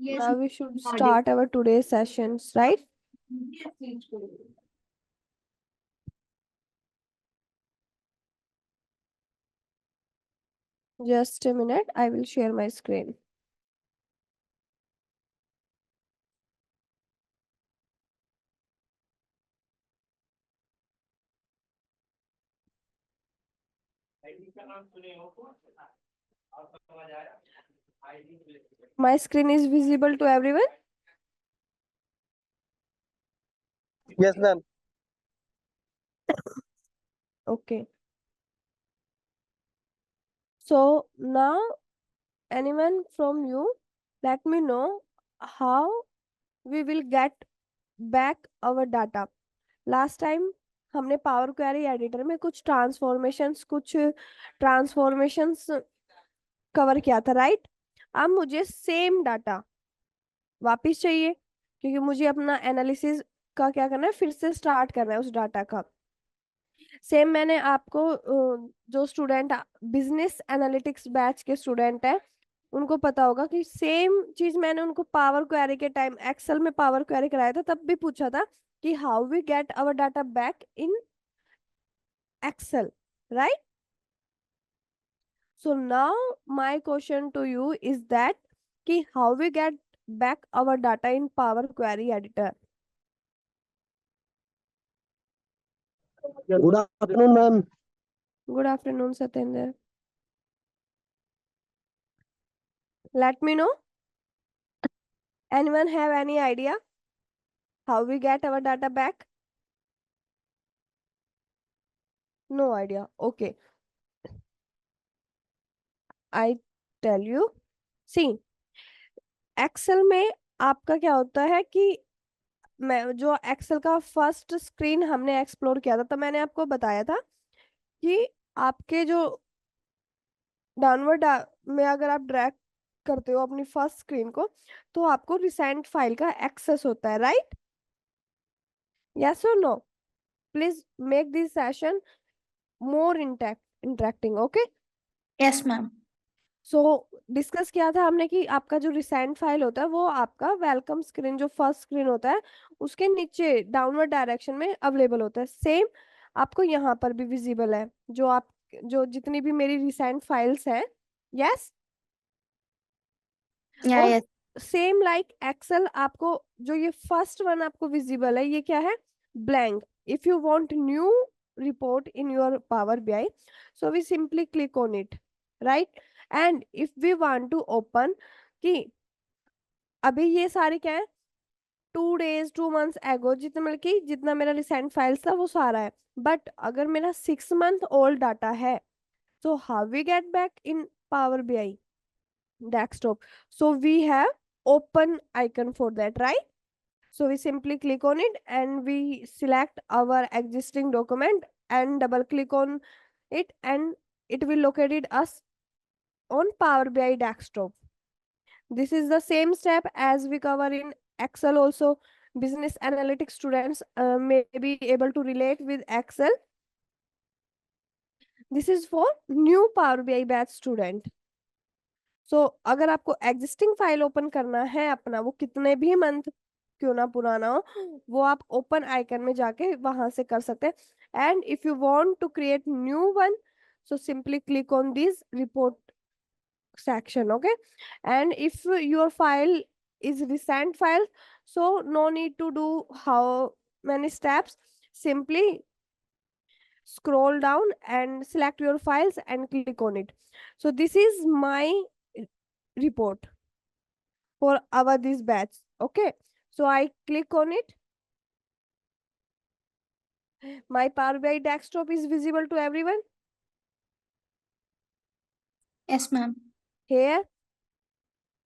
Yes. Now we should start our today's sessions, right? Yes. Just a minute, I will share my screen. My screen is visible to everyone? Yes, ma'am. Okay. So now anyone from you, let me know how we will get back our data. Last time हमने power query editor में कुछ transformations cover किया था, right? अब मुझे same data वापस चाहिए, क्योंकि मुझे अपना एनालिसिस का क्या करना है, फिर से स्टार्ट करना है उस डाटा का। सेम मैंने आपको जो स्टूडेंट बिजनेस एनालिटिक्स बैच के स्टूडेंट है उनको पता होगा कि सेम चीज मैंने उनको पावर क्वेरी के टाइम एक्सेल में पावर क्वेरी कराया था, तब भी पूछा था कि how we get our data back in Excel, right? So now my question to you is that कि how we get back our data in Power Query Editor. Good afternoon, ma'am. Good afternoon, Satyendra. Let me know. Anyone have any idea how we get our data back? No idea. Okay. I tell you. See, Excel में आपका क्या होता है कि मैं जो Excel का first screen हमने एक्सप्लोर किया था, तो मैंने आपको बताया था कि आपके जो डाउनवर्ड में अगर आप ड्रैग करते हो अपनी फर्स्ट स्क्रीन को, तो आपको रिसेंट फाइल का एक्सेस होता है, राइट? यस और no? Please make this session more interacting, okay? Yes, ma'am. So discuss किया था हमने कि आपका जो रिसेंट फाइल होता है वो आपका वेलकम स्क्रीन, जो फर्स्ट स्क्रीन होता है उसके नीचे डाउनवर्ड डायरेक्शन में अवेलेबल होता है। सेम आपको यहाँ पर भी विजिबल है, जो जितनी भी मेरी रिसेंट फाइल्स हैं। यस? Yeah, और yes. सेम लाइक एक्सेल, आपको जो ये फर्स्ट वन आपको विजिबल है, ये क्या है? Blank. If you want new report in your Power BI, so we simply click on it, right? And if we want to open कि अभी ये सारे क्या है, 2 days 2 months एगो जितना, मतलब कि जितना मेरा रिसेंट फाइल्स था वो सारा है। बट अगर मेरा 6 month ओल्ड डाटा है, so how we get back in Power BI desktop? So we have open icon for that, right? So we simply click on it and we select our existing document and double click on it, and it will locate it us on Power BI desktop. This is the same step as we cover in Excel also. Business analytics students may be able to relate with Excel. This is for new Power BI batch student. So अगर आपको existing file open करना है अपना, वो कितने भी month क्यों ना पुराना हो, वो आप ओपन आइकन में जाके वहां से कर सकते हैं। And if you want to create new one, so simply click on this report section, okay? And if your file is recent file, so no need to do how many steps. Simply scroll down and select your files and click on it. So this is my report for our this batch, okay? So I click on it. My Power BI desktop is visible to everyone. Yes, ma'am. Here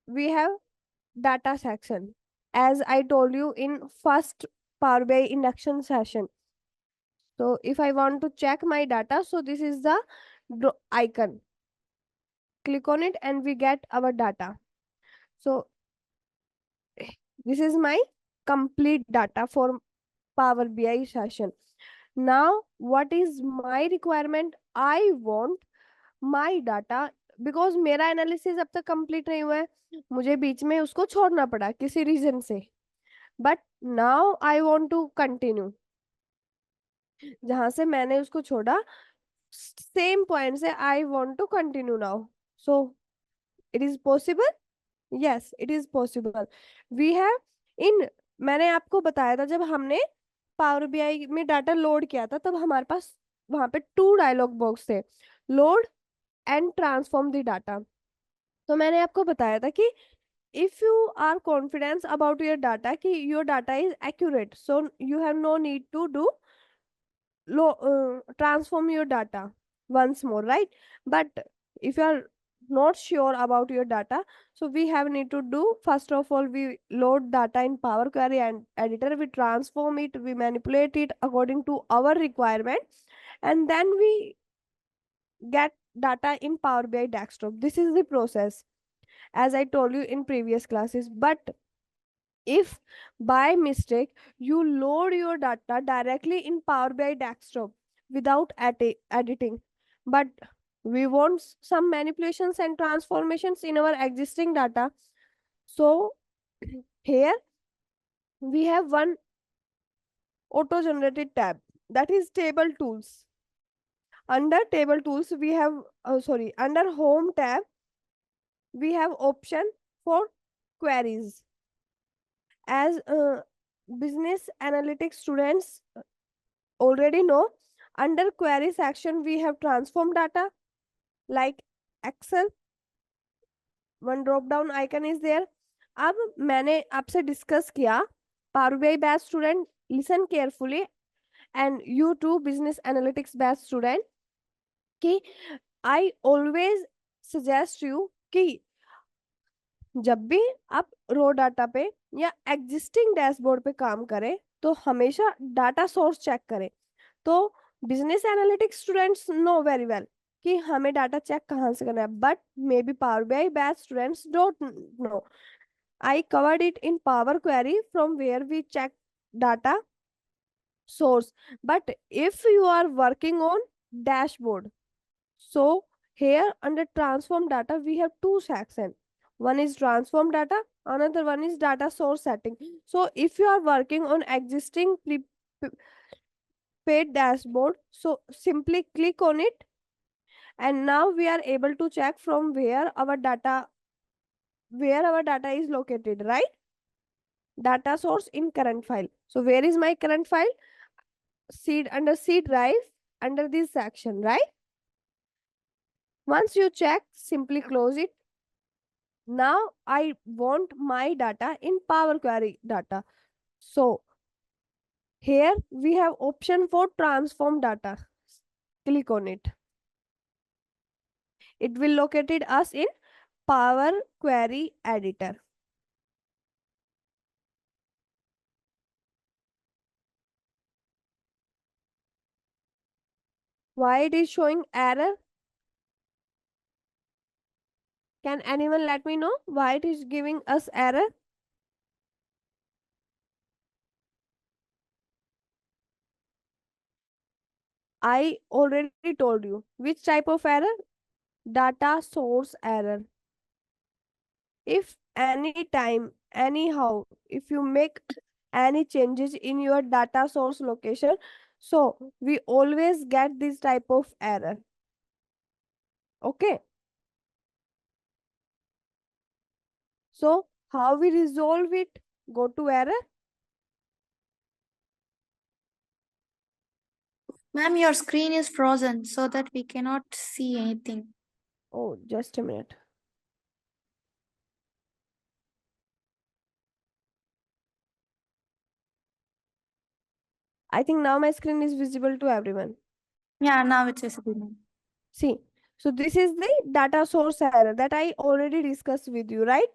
we have data section, as I told you in first Power BI induction session. So if I want to check my data, so this is the icon. Click on it and we get our data. So this is my complete data for Power BI session. Now, what is my requirement? I want my data because मेरा analysis अब तक complete नहीं हुआ है, मुझे बीच में उसको छोड़ना पड़ा किसी रीजन से, but now I want to continue जहां से मैंने उसको छोड़ा, सेम पॉइंट से I want to continue now. So it is possible. Yes, it is possible. We have in मैंने आपको बताया था जब हमने पावर बीआई में डाटा लोड किया था, तब हमारे पास वहां पे 2 डायलॉग बॉक्स थे, load and transform the data. तो मैंने आपको बताया था कि if you are confident about your data कि your data is accurate, so you have no need to do transform your data once more, right? But if you are not sure about your data, so we have need to do, first of all, we load data in Power Query and editor, we transform it, we manipulate it according to our requirement, and then we get data in Power BI desktop. This is the process, as I told you in previous classes. But if by mistake you load your data directly in Power BI desktop without editing, but we want some manipulations and transformations in our existing data, so here we have one auto generated tab, that is table tools. Under table tools we have under home tab we have option for queries. As business analytics students already know, under query section we have transform data like Excel, one drop down icon is there. अब मैंने आपसे discuss किया, Power BI batch student listen carefully, and you too business analytics batch student, कि I always suggest you कि जब भी आप रो data पे या एग्जिस्टिंग डैशबोर्ड पे काम करें तो हमेशा डाटा सोर्स चेक करें. तो business analytics students know very well कि हमें डाटा चेक कहाँ से करना है, but maybe Power BI batch students don't know. I covered it in Power Query from where we check data source. But if you are working on dashboard, so here under transform data we have 2 sections. One is transform data, another one is data source setting. So if you are working on existing paid dashboard, so simply click on it, and now we are able to check from where our data is located, right? Data source in current file. So where is my current file? Under C drive, under this section, right? Once you check, simply close it. Now I want my data in Power Query data. So here we have option for transform data. Click on it. It will locate us in Power Query editor. Why it is showing error? Can anyone let me know why it is giving us error? I already told you which type of error. Data source error. If anytime, anyhow, if you make any changes in your data source location, so we always get this type of error. Okay. So how we resolve it? Go to error. Ma'am, your screen is frozen so that we cannot see anything. Oh, just a minute. I think now my screen is visible to everyone. Yeah, now it's visible, ma'am. See, so this is the data source error that I already discussed with you, right?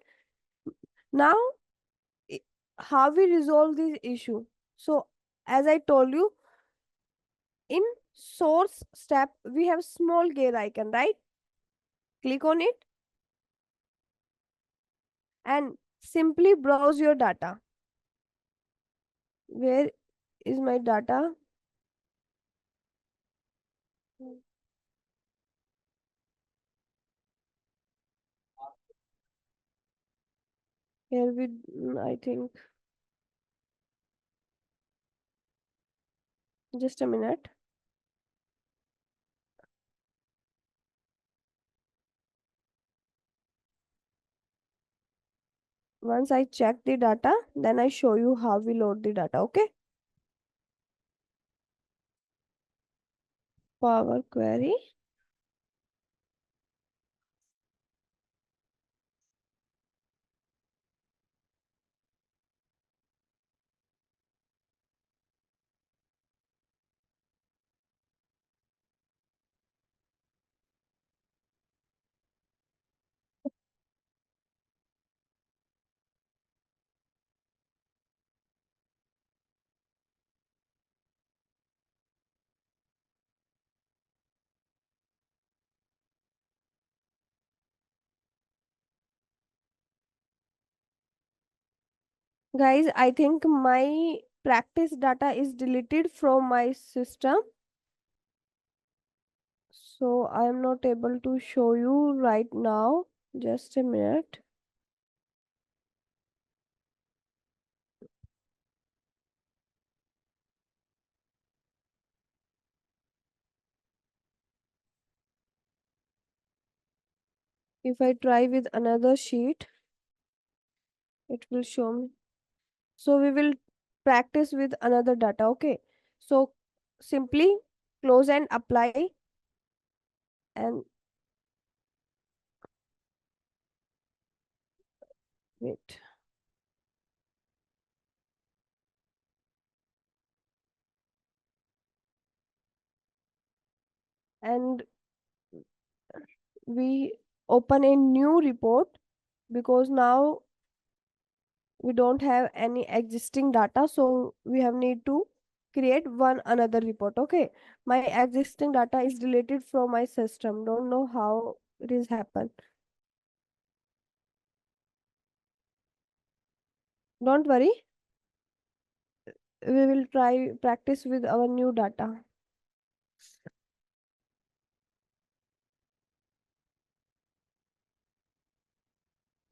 Now, how we resolve this issue? So, as I told you, in source step, we have small gear icon, right? Click on it and simply browse your data. Where is my data? Here we, I think, just a minute. Once I check the data, then I show you how we load the data, okay? Power Query. Guys, I think my practice data is deleted from my system. So I am not able to show you right now. Just a minute. If I try with another sheet, it will show me. So we will practice with another data, okay? So simply close and apply, and wait. And we open a new report because now we don't have any existing data, so we have need to create one another report, okay? My existing data is deleted from my system. Don't know how it is happen. Don't worry, we will try practice with our new data.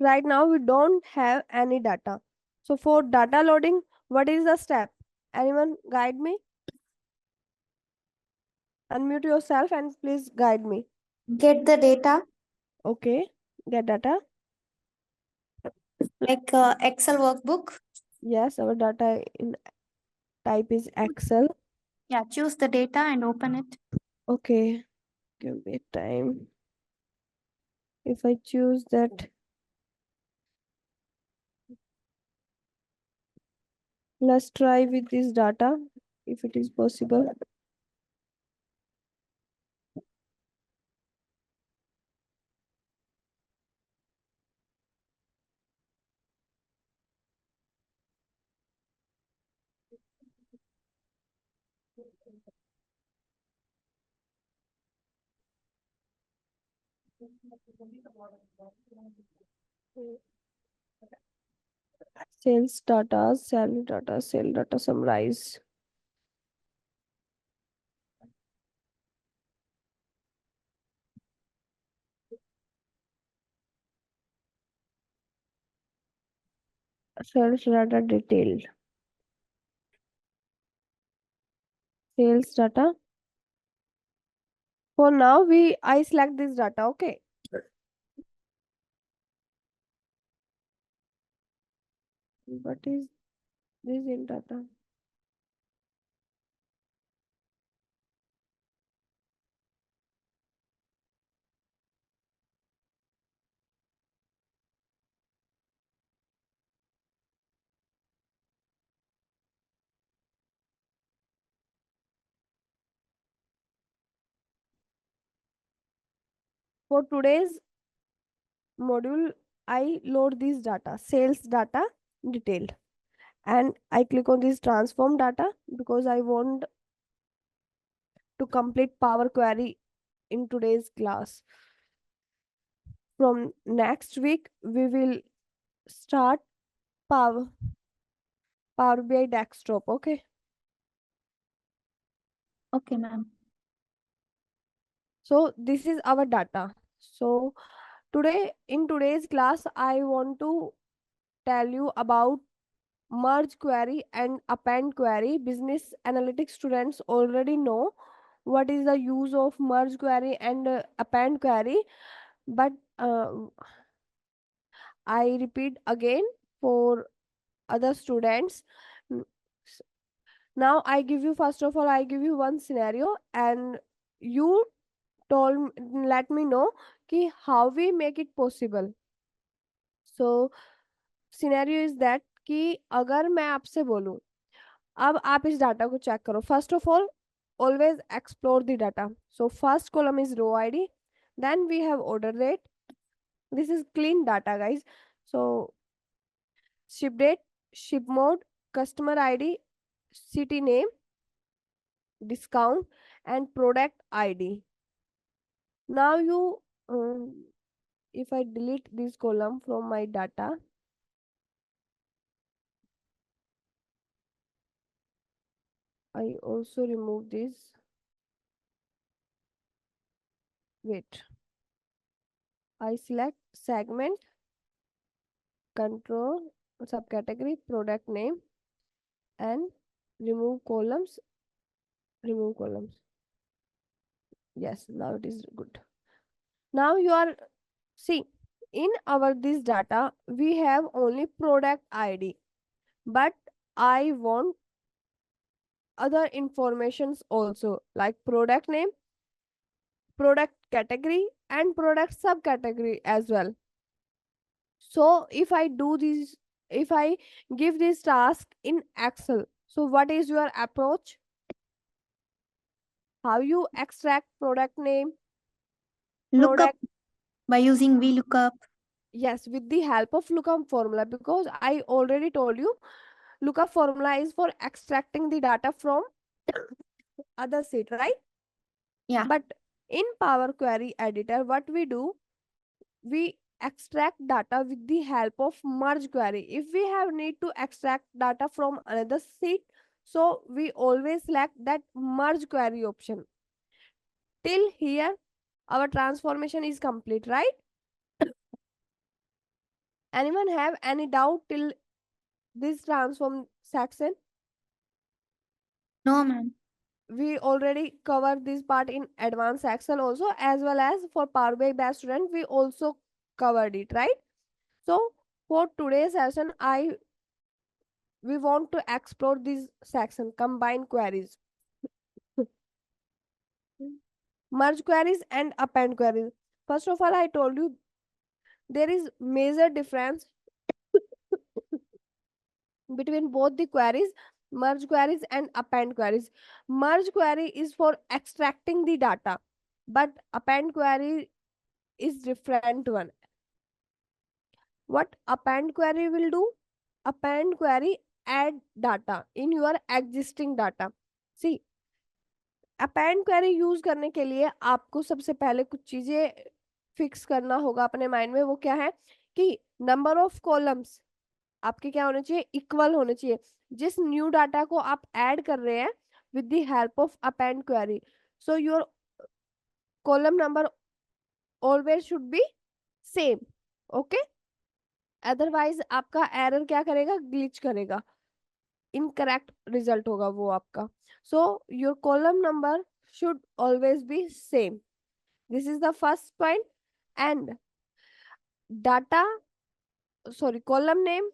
Right now we don't have any data, so for data loading, what is the step? Anyone guide me? Unmute yourself and please guide me. Get the data, Okay, get data. like Excel workbook. Yes, our data in type is Excel. Yeah, choose the data and open it. Okay, give me time. If I choose that, let's try with this data if it is possible. Sales data, salary data, sale data summarize. Sales data detailed. Sales data. For now, I select this data, okay? What is this in data? For today's module, I load this data, sales data detailed, and I click on this transform data because I want to complete Power Query in today's class. From next week, we will start Power BI desktop. Okay. Okay, ma'am. So this is our data. So in today's class, I want to tell you about merge query and append query. Business analytics students already know what is the use of merge query and append query, but I repeat again for other students. N- s- Now I give you, first of all, I give you one scenario, and you let me know कि how we make it possible. So scenario is that कि अगर मैं आपसे बोलूं, अब आप इस डाटा को चेक करो. First of all, always explore the data. So first column is row id, then we have order rate. This is clean data, guys. So ship date, ship mode, customer id, city name, discount, and product id. Now you if I delete this column from my data, I also remove this. Wait, I select segment, control, subcategory, product name, and remove columns. Remove columns. Yes, now it is good. Now you are, see, in our this data we have only product id, but I want other informations also, like product name, product category, and product subcategory as well. So if I do this, if I give this task in Excel, so what is your approach? How you extract product name, Lookup product? by using VLOOKUP. Yes, with the help of lookup formula, because I already told you lookup formula is for extracting the data from other sheet, right? Yeah. But in Power Query Editor, what we do, we extract data with the help of merge query. If we have need to extract data from another sheet, so we always select that merge query option. Till here, our transformation is complete, right? Anyone have any doubt till this transform section? No, ma'am. We already covered this part in advanced Excel also, as well as for Power BI best student we also covered it, right? So for today's session, we want to explore this section, combine queries, merge queries and append queries. First of all, I told you there is major difference between both the queries, merge queries and append queries. Merge query is for extracting the data, but append query is different one. What append query will do? Append query add data in your existing data. See, append query use करने के लिए आपको सबसे पहले कुछ चीजें fix करना होगा अपने माइंड में. वो क्या है कि नंबर ऑफ कॉलम्स आपके क्या होने चाहिए, इक्वल होने चाहिए. जिस न्यू डाटा को आप ऐड कर रहे हैं with the help of append query, so your column number always should be same. Okay, otherwise आपका एरर क्या करेगा, ग्लिच करेगा, इनकरेक्ट रिजल्ट होगा वो आपका. So your column number should always be same. This is the first point. And data, sorry, column name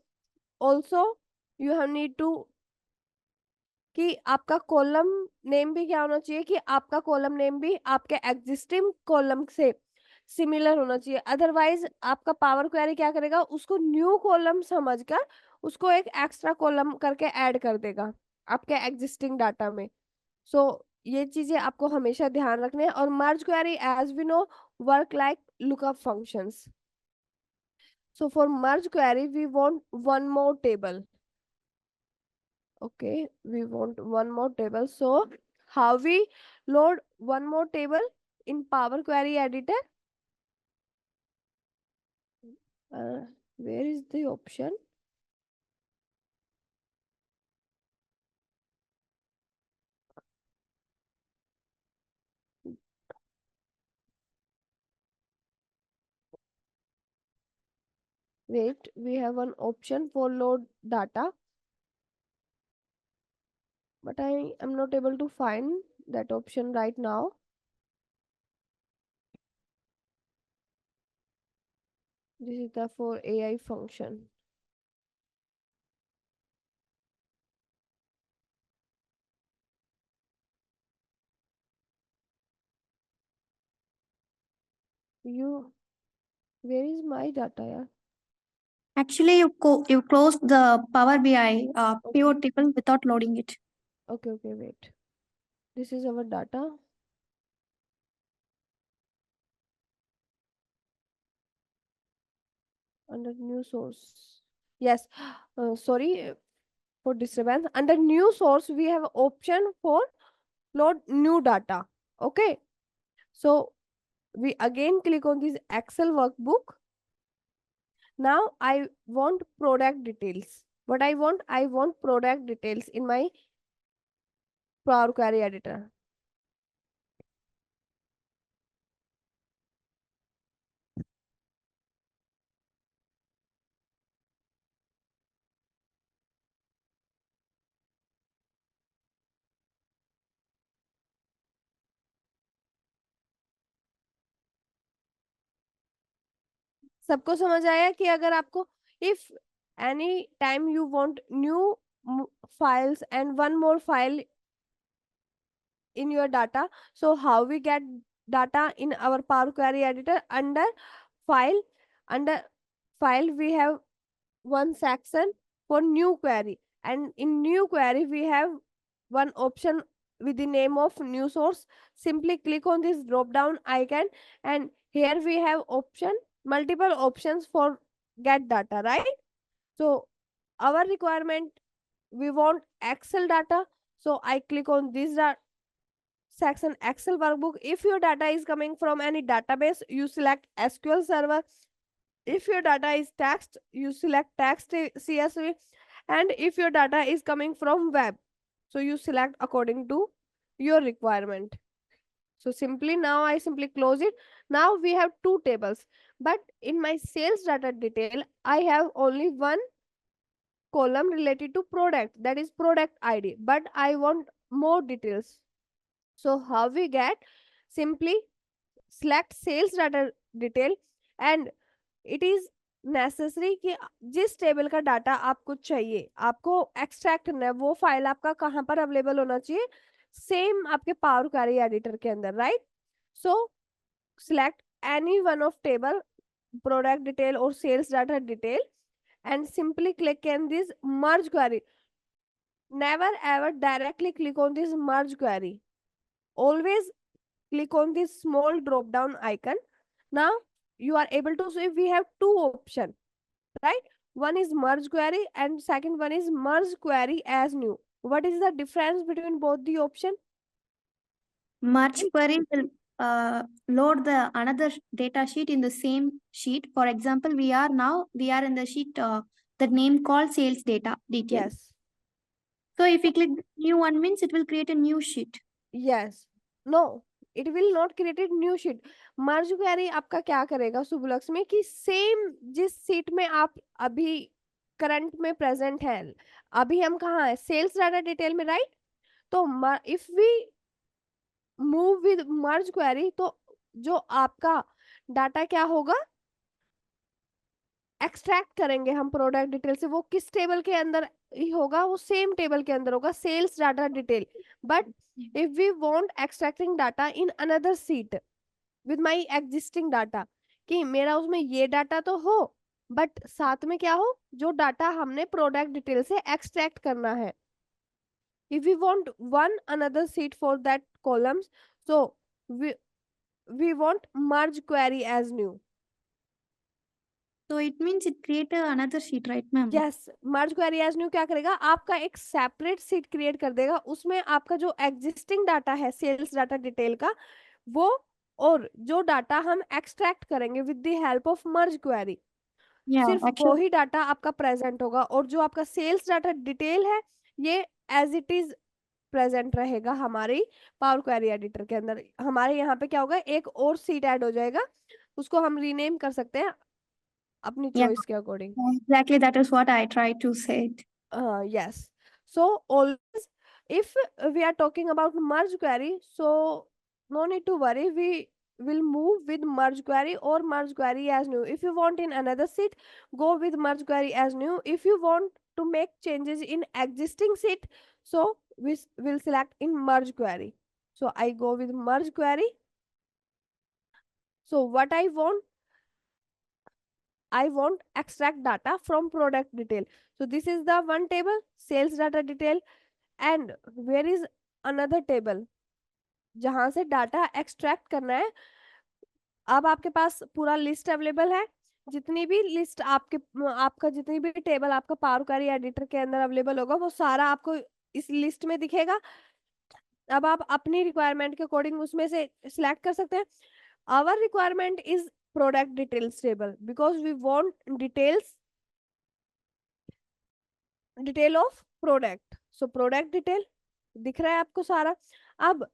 also you have need to, कि आपका column name भी क्या होना चाहिए, कि आपका कॉलम नेम भी आपके एग्जिस्टिंग कॉलम से सिमिलर होना चाहिए. अदरवाइज आपका पावर क्वेरी क्या करेगा, उसको न्यू कॉलम समझकर उसको एक एक्स्ट्रा कॉलम करके ऐड कर देगा आपके एग्जिस्टिंग डाटा में. सो ये चीजें आपको हमेशा ध्यान रखने हैं. और merge query as we know work like lookup functions. So for merge query we want one more table. Okay, we want one more table. So how we load one more table in Power Query Editor? Where is the option? Wait, we have one option for load data, but I am not able to find that option right now. This is the for AI function. Where is my data? Yeah. Actually, you closed the Power BI Okay. pivot table without loading it. Okay, wait. This is our data. Under new source. Yes. Sorry for disturbance. Under new source, we have option for load new data. Okay. So we again click on this Excel workbook. Now I want product details. What I want product details in my Power Query editor. सबको समझ आया कि अगर आपको if any time you want new files and one more file in your data, so how we get data in our Power Query editor? File under file we have one section for new query, and in new query we have one option with the name of new source. Simply click on this drop down icon, and here we have multiple options for get data, right? So our requirement, we want Excel data, so I click on this section Excel workbook. If your data is coming from any database, you select SQL Server. If your data is text, you select text CSV. And if your data is coming from web, so you select according to your requirement. So I simply close it. Now we have two tables, but in my sales data detail, I have only one column related to product, that is product ID, but I want more details. So how we get? Simply select sales data detail, and it is necessary कि जिस table का data आपको चाहिए, आपको extract करना है, वो file आपका कहाँ पर अवेलेबल होना चाहिए? सेम आपके पावर क्वेरी एडिटर के अंदर, right? So select any one of table, product detail और sales data detail, and simply click on this merge query. Never ever directly click on this merge query. Always click on this small drop down icon. Now you are able to see we have two options, right? One is merge query and second one is merge query as new. What is the difference between both the option? Merge Right. query will load the another data sheet in the same sheet. For example, we are in the sheet the name called sales data detail. Yes. So if we click the new one means it will create a new sheet. Yes. No, it will not create a new sheet. Merge query आपका क्या करेगा सुबुलक्स में कि same जिस seat में आप अभी current में प्रेजेंट है, अभी हम कहाँ है? सेल्स डाटा डिटेल में, राइट? तो if we move with merge query, तो जो आपका डाटा क्या होगा, एक्सट्रैक्ट करेंगे हम प्रोडक्ट डिटेल से, वो किस टेबल के अंदर ही होगा? वो सेम टेबल के अंदर होगा, sales data detail. But if we want extracting data in another sheet with my existing data, कि मेरा उसमें ये डाटा तो हो बट साथ में क्या हो, जो डाटा हमने प्रोडक्ट डिटेल से एक्सट्रैक्ट करना है. if we want one another sheet for that columns, so we want merge query as new. So it means it create another sheet, right, ma'am? Yes, merge query as new क्या करेगा? आपका एक separate sheet create कर देगा, उसमें आपका जो existing data है सेल्स डाटा डिटेल का, वो और जो डाटा हम एक्सट्रैक्ट करेंगे with the help of merge query, सिर्फ वो ही डाटा आपका प्रेजेंट होगा, और जो आपका सेल्स डाटा डिटेल है ये एज इट इज प्रेजेंट रहेगा हमारी पावर क्वेरी एडिटर के अंदर. हमारे यहाँ पे क्या होगा, एक और सीट ऐड हो जाएगा, उसको हम रीनेम कर सकते हैं अपनी Yeah, चॉइस के according. exactly. That is what I tried to say it. Yes, so always if we are talking about merge query, so no need to worry, we will move with merge query or merge query as new. If you want in another sheet, go with merge query as new. If you want to make changes in existing sheet, so we will select in merge query. So I go with merge query. So what I want extract data from product detail. So this is the one table, sales data detail, and where is another table जहां से data extract करना है। अब आपके पास पूरा list available है, जितनी भी लिस्ट आपका जितनी भी टेबल आपका पावर क्वेरी एडिटर के अंदर अवेलेबल होगा वो सारा आपको इस लिस्ट में दिखेगा। अब आप अपनी रिक्वायरमेंट के अकॉर्डिंग उसमें से सिलेक्ट कर सकते हैं। Our requirement is product details table because we want detail of product. So product detail दिख रहा है आपको सारा। अब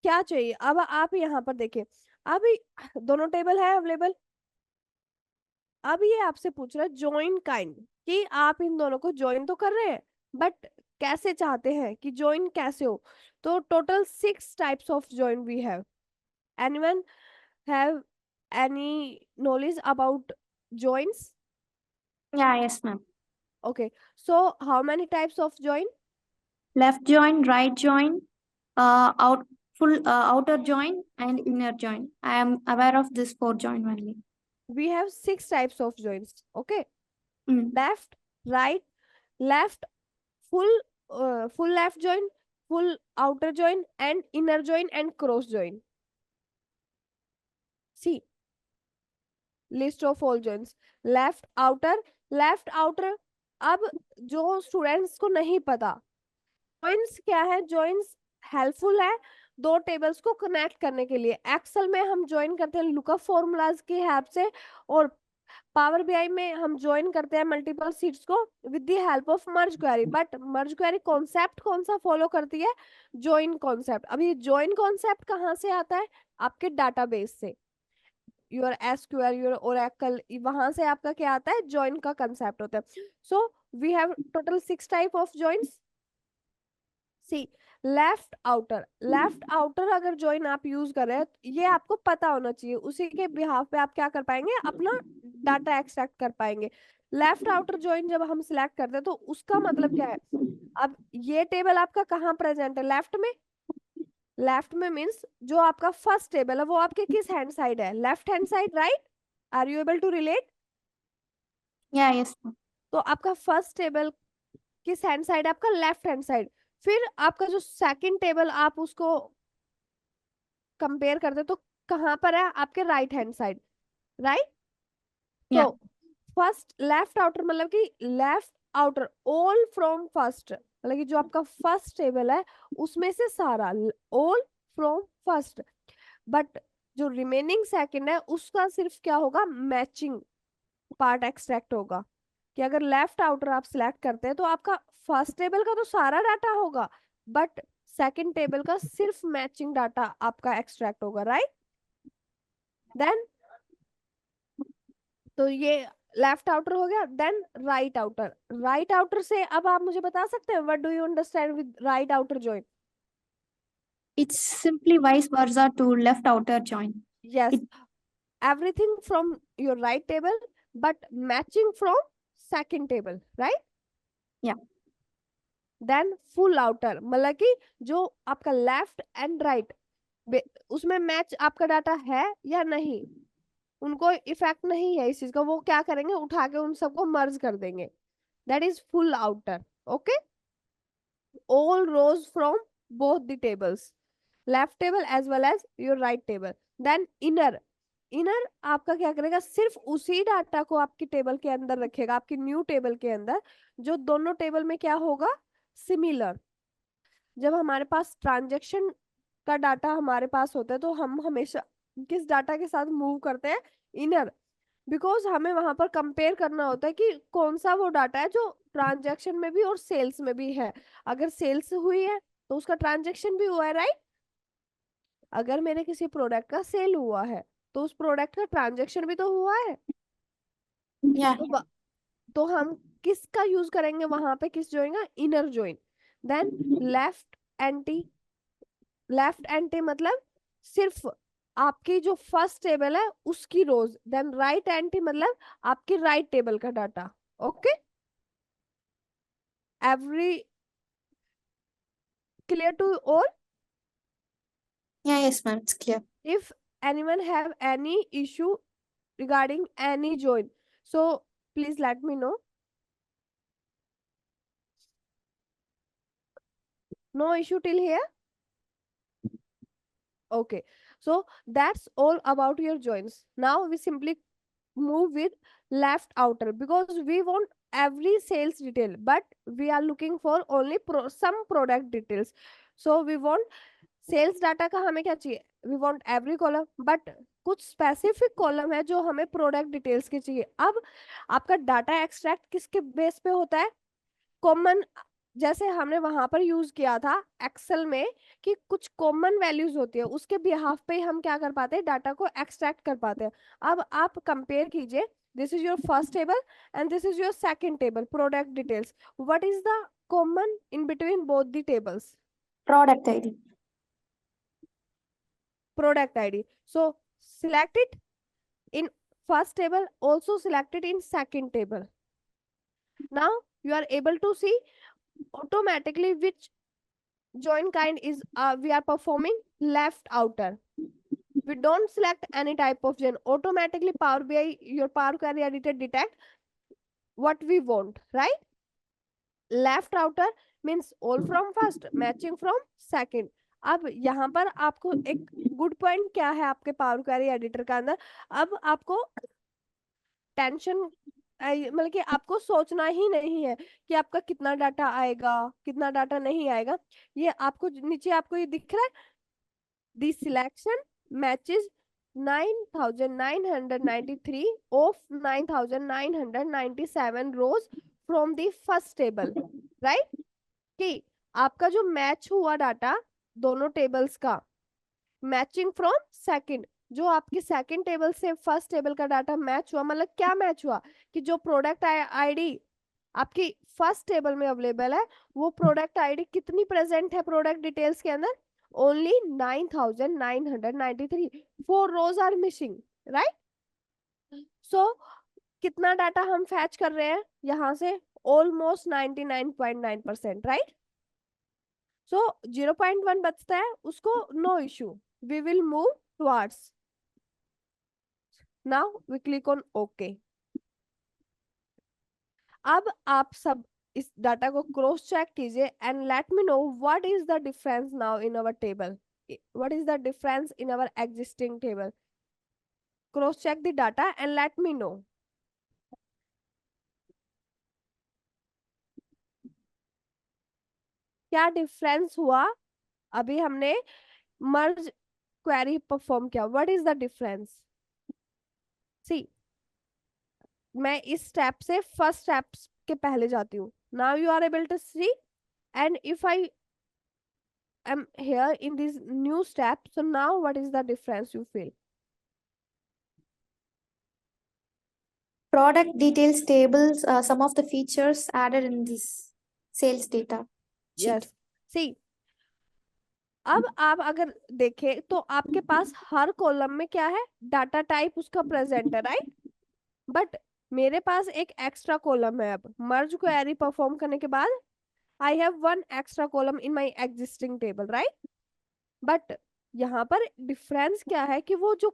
क्या चाहिए, अब आप यहाँ पर देखिए, अभी दोनों टेबल है अवेलेबल। अब ये आपसे पूछ रहा है ज्वाइन काइंड, कि आप इन दोनों को ज्वाइन तो कर रहे हैं बट कैसे चाहते हैं कि ज्वाइन कैसे हो। तो total 6 types of join we have. Anyone have any knowledge about joins? Yeah, yes, ma'am. Okay, so how many types of join? Left join, right join, outer join, and inner join. I am aware of this 4 join only. We have 6 types of joins. Okay, Mm. left, right, left, full left join, full outer join, and inner join and cross join. See, list of all joins. left outer। अब जो students को नहीं पता joins क्या है, joins helpful है दो tables को कनेक्ट करने के लिए। एक्सेल में हम ज्वाइन करते हैं लुकअप फॉर्मूलाज की हेल्प से, और पावर बीआई में हम ज्वाइन करते हैं मल्टीपल शीट्स को with the help of merge query. But merge query concept कौन सा फॉलो करती है? Join concept. अभी ज्वाइन कॉन्सेप्ट कहाँ से आता है? आपके डाटाबेस से, योर एसक्यूएल, योर ओरेकल, वहां से आपका क्या आता है? ज्वाइन का कंसेप्ट होता है। So we have total 6 type of joins. See, left outer अगर ज्वाइन आप यूज कर रहे हैं ये आपको पता होना चाहिए, उसी के बिहाफ पे आप क्या कर पाएंगे? अपना डाटा एक्सट्रैक्ट कर पाएंगे। लेफ्ट आउटर ज्वाइन जब हम सिलेक्ट करते हैं तो उसका मतलब क्या है? अब ये टेबल आपका कहाँ प्रेजेंट है? लेफ्ट में मीन्स जो आपका फर्स्ट टेबल है वो आपके किस हैंड साइड है? Left hand side, right? Are you able to relate? Yeah, yes, ma'am. तो आपका फर्स्ट टेबल किस हैंड साइड? आपका लेफ्ट हैंड साइड। फिर आपका जो सेकंड टेबल आप उसको कंपेयर करते तो कहां पर है? आपके right hand side, right? Yeah. तो फर्स्ट लेफ्ट आउटर मतलब कि left outer all from first, मतलब कि जो आपका फर्स्ट टेबल है उसमें से सारा, ऑल फ्रॉम फर्स्ट। बट जो रिमेनिंग सेकंड है उसका सिर्फ क्या होगा? मैचिंग पार्ट एक्सट्रैक्ट होगा। कि अगर लेफ्ट आउटर आप सिलेक्ट करते हैं तो आपका फर्स्ट टेबल का तो सारा डाटा होगा बट सेकंड टेबल का सिर्फ मैचिंग डाटा आपका एक्सट्रैक्ट होगा, राइट? देन तो ये लेफ्ट आउटर हो गया। देन राइट आउटर से अब आप मुझे बता सकते हैं what do you understand with right outer join? It's simply vice versa to left outer join. Yes, It- everything from your right table but matching from second table, right? Yeah. Then full outer मतलब कि जो आपका left and right उसमें match आपका data है या नहीं, उनको इफेक्ट नहीं है इस चीज का, वो क्या करेंगे? उठा के उन सबको मर्ज कर देंगे। That is full outer. Okay, all rows from both the tables, left table as well as your right table. Then inner आपका क्या करेगा? सिर्फ उसी डाटा को आपकी टेबल के अंदर रखेगा, आपकी न्यू टेबल के अंदर, जो दोनों टेबल में क्या होगा? सिमिलर। जब हमारे पास ट्रांजैक्शन का डाटा हमारे पास होता है तो हम हमेशा किस डाटा के साथ मूव करते हैं? इनर। बिकॉज हमें वहां पर कंपेयर करना होता है कि कौन सा वो डाटा है जो ट्रांजैक्शन में भी और सेल्स में भी है। अगर सेल्स हुई है तो उसका ट्रांजैक्शन भी हुआ है, राइट? अगर मेरे किसी प्रोडक्ट का सेल हुआ है तो उस प्रोडक्ट का ट्रांजैक्शन भी तो हुआ है। Yeah. तो हम किसका यूज करेंगे वहां पे, किस जॉइन का, inner join. Then left anti मतलब सिर्फ आपकी जो फर्स्ट टेबल है उसकी रोज। देन राइट एंटी मतलब आपकी राइट टेबल का data. Okay, every clear to all? Yeah, yes, ma'am. It's clear. If anyone have any issue regarding any join, so please let me know. No issue till here? Okay, so that's all about your joins. Now we simply move with left outer because we want every sales detail, but we are looking for only some product details. So we want sales data का हमें क्या चाहिए, we want every column, but कुछ specific column है जो हमें product details के चाहिए। अब आपका डाटा एक्सट्रैक्ट किसके बेस पे होता है, कॉमन, जैसे हमने वहां पर यूज किया था एक्सेल में कि कुछ कॉमन वैल्यूज होती है, उसके बिहाफ पे हम क्या कर पाते हैं, डाटा को एक्सट्रैक्ट कर पाते हैं। अब आप कंपेयर कीजिए, this is your first table and this is your second table, product details. What is the common in between both the tables? Product ID. Product ID. So select it in first table, also select it in second table. Now you are able to see automatically which join kind is we are performing left outer. We don't select any type of join. Automatically Power BI, your Power Query Editor detect what we want, right? Left outer means all from first matching from second. अब यहाँ पर आपको एक good point क्या है आपके power query editor का अंदर, अब आपको टेंशन मतलब कि आपको सोचना ही नहीं है कि आपका कितना डाटा आएगा कितना डाटा नहीं आएगा। ये आपको नीचे आपको ये दिख रहा है, दी selection matches 9993 of 9997 rows from the first table, right? कि आपका जो मैच हुआ डाटा दोनों टेबल्स का मैचिंग फ्रॉम सेकंड, जो आपकी सेकंड टेबल से फर्स्ट टेबल का डाटा मैच हुआ, मतलब क्या मैच हुआ कि जो प्रोडक्ट आईडी आपकी फर्स्ट टेबल में अवेलेबल है वो प्रोडक्ट आईडी कितनी प्रेजेंट है प्रोडक्ट डिटेल्स के अंदर, only 9993, 4 rows are missing, right? So कितना डाटा हम फैच कर रहे हैं यहाँ से, ऑलमोस्ट 99.9%, राइट? सो 0.1 बचता है उसको, no issue, we will move towards. Now we click on OK. अब आप सब इस डाटा को क्रॉस चेक कीजिए and let me know what is the difference now in our table, what is the difference in our existing table. Cross check the data and let me know. क्या difference हुआ, अभी हमने merge query perform किया, what is the difference? See, मैं इस step से first step के पहले जाती हूँ। Now you are able to see, and if I am here in this new step, so now what is the difference you feel? Product details tables, some of the features added in this sales data sheet. Yes, see, अब आप अगर देखें तो आपके पास हर column में क्या है, data type उसका प्रेजेंट है, राइट? बट मेरे पास एक एक्स्ट्रा कॉलम है, अब मर्ज क्वेरी परफॉर्म करने के बाद I have one extra column in my existing table, right? But यहाँ पर डिफरेंस क्या है कि वो जो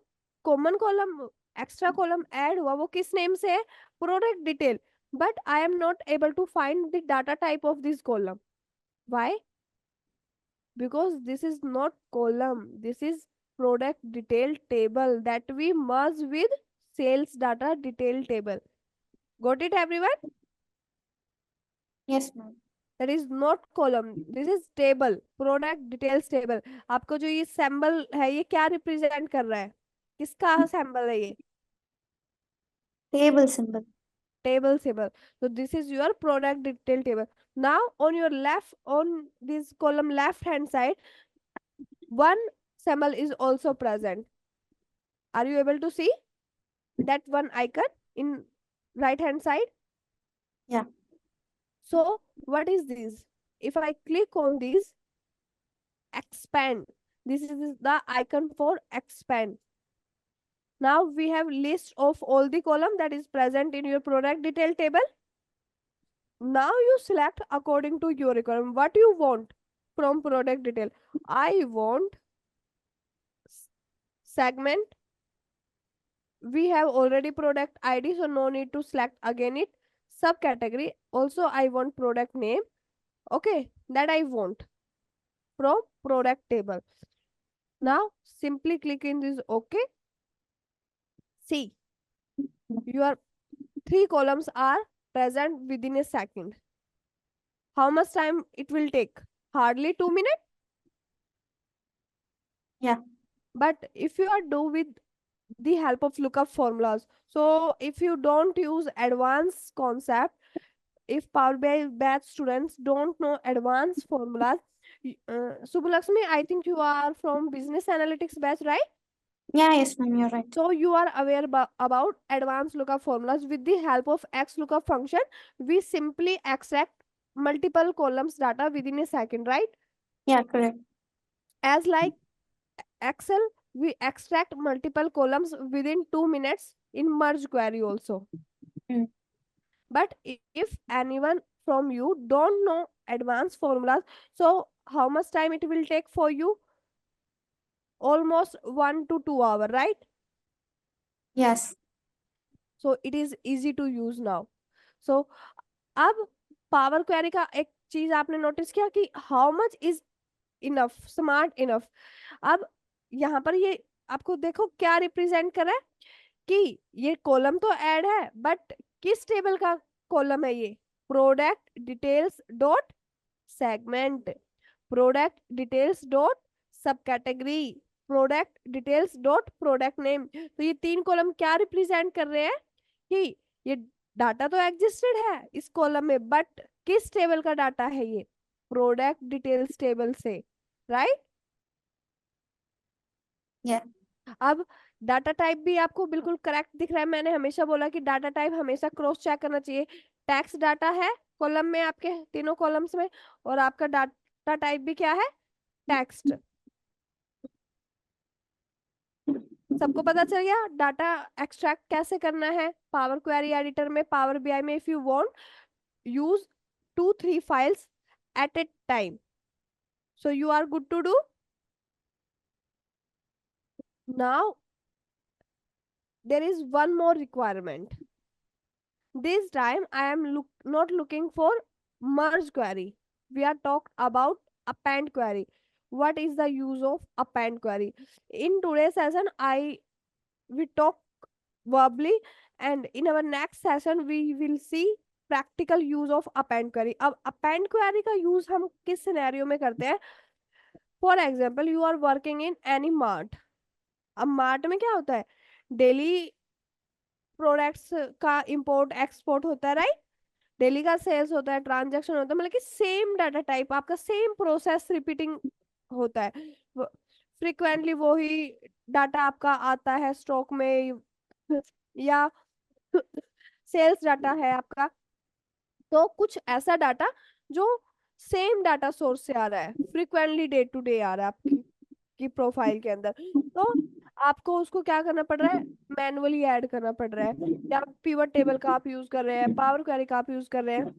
common column extra column add हुआ वो किस नेम से है, product detail, but I am not able to find the data type of this column. Why? because this is not column, this is product detail table that we merge with sales data detail table. Got it everyone? Yes, ma'am. That is not column, this is table, product details table. आपको जो ये symbol है ये क्या represent कर रहा है, किसका symbol है ये? Table symbol. Table symbol. So this is your product detail table. Now on your left, on this column left hand side, one symbol is also present. Are you able to see that one icon in right hand side. Yeah. So what is this? If I click on this, expand, this is the icon for expand. Now we have list of all the column that is present in your product detail table. Now you select according to your requirement what you want from product detail. I want segment. We have already product ID, so no need to select again it. Subcategory, also I want product name. Okay, that I want from product table. Now simply click in this OK. See, your 3 columns are present within a second. How much time it will take? Hardly 2 minutes. Yeah. But if you are do with the help of lookup formulas, so if you don't use advanced concept, if Power BI batch students don't know advanced formulas, Subulakshmi, I think you are from business analytics batch, right? Yeah, yes, ma'am, you're right. So you are aware about advanced lookup formulas. With the help of XLOOKUP function, we simply extract multiple columns data within a second, right? Yeah, correct. As like Excel, we extract multiple columns within 2 minutes in merge query also. Mm. But if anyone from you don't know advanced formulas, so how much time it will take for you? Almost 1 to 2 hours, right? Yes. So it is easy to use now. So अब power query का एक चीज आपने notice किया कि how much is enough, smart enough. अब यहाँ पर ये आपको देखो क्या रिप्रेजेंट कर रहा है कि ये कॉलम तो ऐड है, बट किस टेबल का कॉलम है ये? Product details dot segment, product details dot sub category, product details dot product name. तो ये 3 कॉलम क्या रिप्रेजेंट कर रहे हैं कि ये डाटा तो एग्जिस्टेड है इस कॉलम में, बट किस टेबल का डाटा है ये? प्रोडक्ट डिटेल्स टेबल से, राइट? Yeah. अब डाटा टाइप भी आपको बिल्कुल करेक्ट दिख रहा है. मैंने हमेशा बोला कि डाटा टाइप हमेशा क्रॉस चेक करना चाहिए. टेक्स्ट डाटा है कॉलम में, आपके तीनों कॉलम्स में, और आपका डाटा टाइप भी क्या है? टेक्स्ट. सबको पता चल गया डाटा एक्सट्रैक्ट कैसे करना है पावर क्वेरी एडिटर में, पावर बीआई में. If you want use 2-3 files at a time, so you are good to do. Now there is one more requirement. This time I am not looking for merge query. We are talk about append query. What is the use of append query? In today's session we talk verbally, and in our next session we will see practical use of append query. अब append query का use हम किस scenario में करते हैं? For example you are working in any mart. अब mart में क्या होता है? डेली प्रोडक्ट्स का इंपोर्ट एक्सपोर्ट होता है, राइट? डेली का सेल्स होता है, ट्रांजैक्शन होता है, मतलब कि सेम डाटा टाइप आपका, सेम प्रोसेस रिपीटिंग होता है. फ्रिक्वेंटली वही डाटा आपका आता है स्टॉक में, या सेल्स डाटा है आपका. तो कुछ ऐसा डाटा जो सेम डाटा सोर्स से आ रहा है, फ्रिक्वेंटली डे टू डे आ रहा है आपकी प्रोफाइल के अंदर, तो आपको उसको क्या करना पड़ रहा है? मैनुअली ऐड करना पड़ रहा है. या पिवट टेबल का आप यूज कर रहे हैं, पावर क्वेरी का आप यूज कर रहे हैं,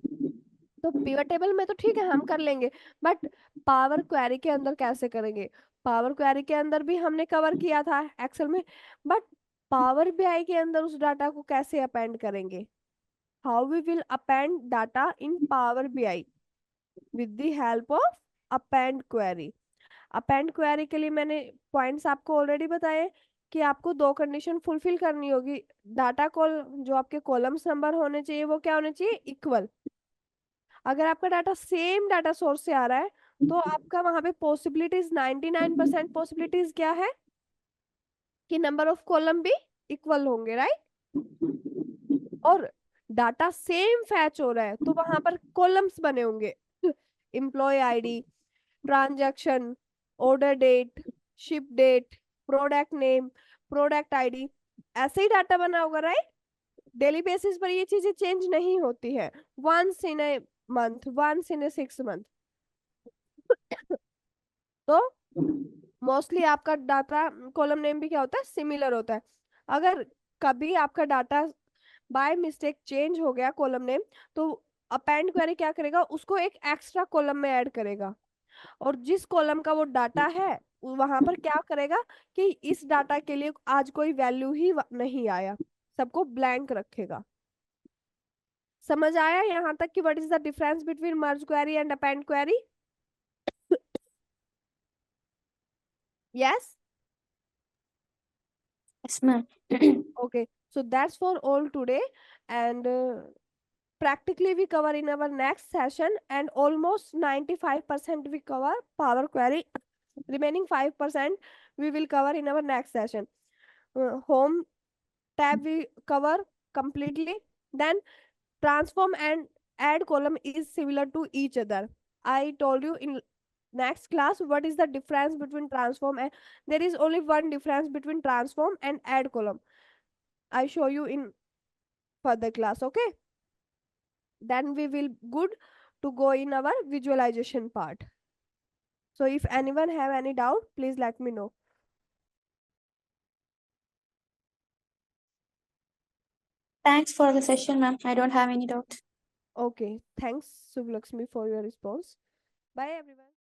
तो पिवट टेबल में तो ठीक है हम कर लेंगे, बट पावर क्वेरी के अंदर कैसे करेंगे? पावर क्वेरी के अंदर भी हमने कवर किया था एक्सेल में, बट पावर बीआई के अंदर उस डाटा को कैसे अपेंड करेंगे? How we will append data in Power BI with the help of append query. Append query के लिए मैंने पॉइंट्स आपको ऑलरेडी बताए कि आपको 2 कंडीशन फुलफिल करनी होगी. डाटा कॉल जो आपके कॉलम्स नंबर होने चाहिए वो क्या होने चाहिए? इक्वल. अगर आपका डाटा सेम डाटा सोर्स से आ रहा है तो आपका वहां पे पॉसिबिलिटीज 99% पॉसिबिलिटीज क्या है कि नंबर ऑफ कॉलम भी इक्वल होंगे, राइट? और डाटा सेम फैच हो रहा है तो वहां पर कॉलम्स बने होंगे. Employee ID, transaction, order date, ship date, product name, product ID, ऐसे ही डाटा बना होगा, राइट? डेली बेसिस पर ये चीजें चेंज नहीं होती है, once in a month, once in a 6 month. तो मोस्टली आपका डाटा कॉलम नेम भी क्या होता है, सिमिलर होता है। अगर कभी आपका डाटा बाय मिस्टेक चेंज हो गया कॉलम नेम, तो अपेंड क्वेरी क्या करेगा, उसको एक एक्स्ट्रा कॉलम में ऐड करेगा, और जिस कॉलम का वो डाटा है वहां पर क्या करेगा कि इस डाटा के लिए आज कोई वैल्यू ही नहीं आया, सबको ब्लैंक रखेगा। समझ आया यहाँ तक कि what is the difference between merge query and append query? Yes, Yes, ma'am. okay, so that's for all today, and practically we cover in our next session, and almost 95% we cover power query, remaining 5% we will cover in our next session. Home tab we cover completely, then transform and add column is similar to each other. I told you in next class what is the difference between transform, and there is only one difference between transform and add column. I show you in further class, okay? Then we will good to go in our visualization part. So if anyone have any doubt, please let me know. Thanks for the session, ma'am. I don't have any doubt. Okay, thanks Subhlakshmi for your response. Bye everyone.